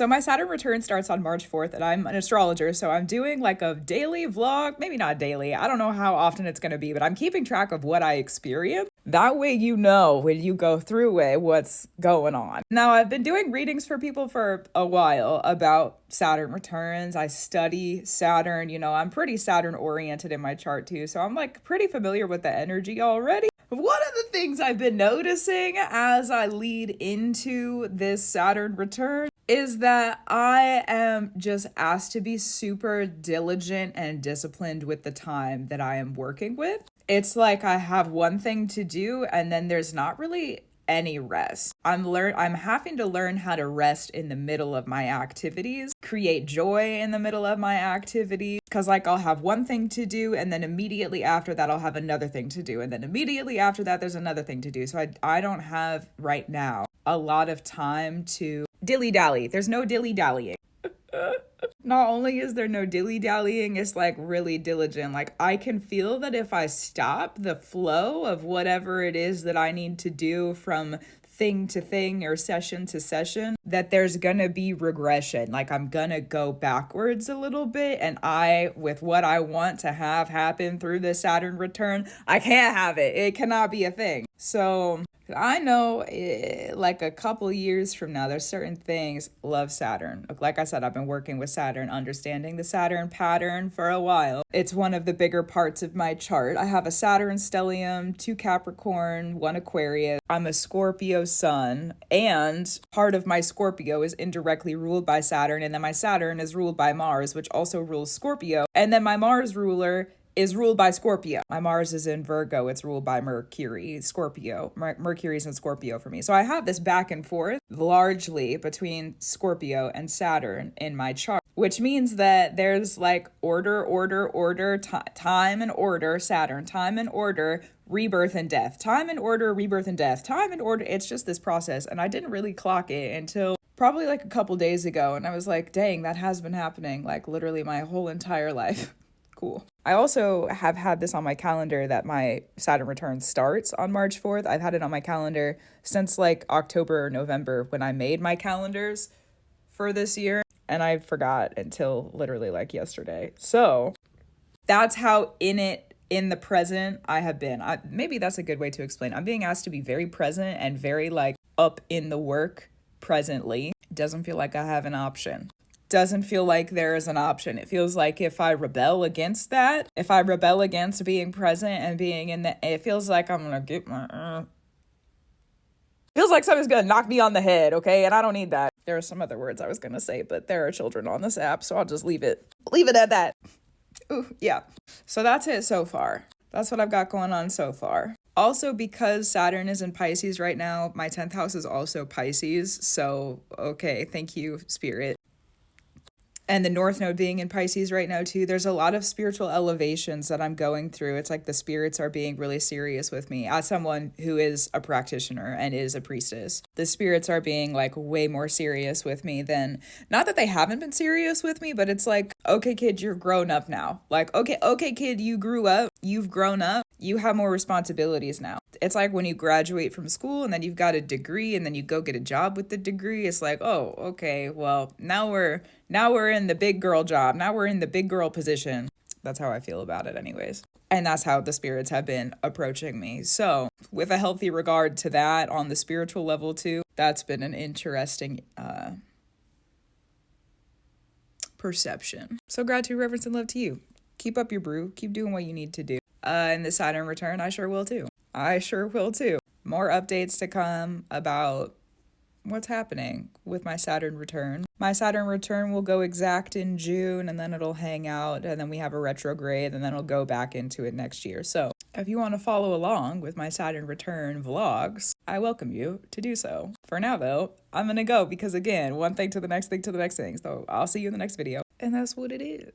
So my Saturn return starts on March 4th, and I'm an astrologer, so I'm doing like a daily vlog, maybe not daily, I don't know how often it's going to be, but I'm keeping track of what I experience. That way you know when you go through it what's going on. Now, I've been doing readings for people for a while about Saturn returns. I study Saturn, you know, I'm pretty Saturn oriented in my chart too, so I'm like pretty familiar with the energy already. One of the things I've been noticing as I lead into this Saturn return is that I am just asked to be super diligent and disciplined with the time that I am working with. It's like I have one thing to do and then there's not really any rest. I'm having to learn how to rest in the middle of my activities, create joy in the middle of my activities, because like I'll have one thing to do and then immediately after that I'll have another thing to do, and then immediately after that there's another thing to do. So I don't have right now a lot of time to dilly-dally. There's no dilly-dallying. Not only is there no dilly-dallying, it's like really diligent. Like I can feel that if I stop the flow of whatever it is that I need to do from thing to thing or session to session, that there's gonna be regression. Like I'm gonna go backwards a little bit, and with what I want to have happen through the Saturn return, I can't have it. It cannot be a thing. So I know like a couple years from now, there's certain things, love Saturn. Like I said, I've been working with Saturn, understanding the Saturn pattern for a while. It's one of the bigger parts of my chart. I have a Saturn stellium, 2 Capricorn, 1 Aquarius. I'm a Scorpio sun, and part of my Scorpio is indirectly ruled by Saturn, and then my Saturn is ruled by Mars, which also rules Scorpio. And then my Mars ruler is ruled by Scorpio. My Mars is in Virgo. It's ruled by Mercury, Scorpio. Mercury's in Scorpio for me. So I have this back and forth largely between Scorpio and Saturn in my chart, which means that there's like order, time and order, Saturn, time and order, rebirth and death, time and order, rebirth and death, time and order. It's just this process. And I didn't really clock it until probably like a couple days ago. And I was like, dang, that has been happening like literally my whole entire life. Cool. I also have had this on my calendar that my Saturn return starts on March 4th. I've had it on my calendar since like October or November when I made my calendars for this year, and I forgot until literally like yesterday. So that's how in the present I have been. Maybe that's a good way to explain. I'm being asked to be very present and very like up in the work presently. It doesn't feel like I have an option. Doesn't feel like there is an option. It feels like if I rebel against that, if I rebel against being present and being in the, it feels like I'm gonna get my, feels like somebody's gonna knock me on the head, okay? And I don't need that. There are some other words I was gonna say, but there are children on this app, so I'll just leave it at that. Ooh, yeah. So that's it so far. That's what I've got going on so far. Also, because Saturn is in Pisces right now, my 10th house is also Pisces. So, okay, thank you, Spirit. And the North Node being in Pisces right now too, there's a lot of spiritual elevations that I'm going through. It's like the spirits are being really serious with me as someone who is a practitioner and is a priestess. The spirits are being like way more serious with me than, not that they haven't been serious with me, but it's like, okay, kid, you're grown up now. Like, okay, kid, you grew up, you've grown up, you have more responsibilities now. It's like when you graduate from school and then you've got a degree and then you go get a job with the degree. It's like, oh, okay, well, now we're in the big girl job. Now we're in the big girl position. That's how I feel about it anyways. And that's how the spirits have been approaching me. So with a healthy regard to that on the spiritual level too, that's been an interesting perception. So gratitude, reverence, and love to you. Keep up your brew. Keep doing what you need to do. And the Saturn return, I sure will too. More updates to come about what's happening with my Saturn return. My Saturn return will go exact in June, and then it'll hang out, and then we have a retrograde, and then it'll go back into it next year. So if you want to follow along with my Saturn return vlogs, I welcome you to do so. For now though, I'm gonna go because again, one thing to the next thing to the next thing. So I'll see you in the next video. And that's what it is.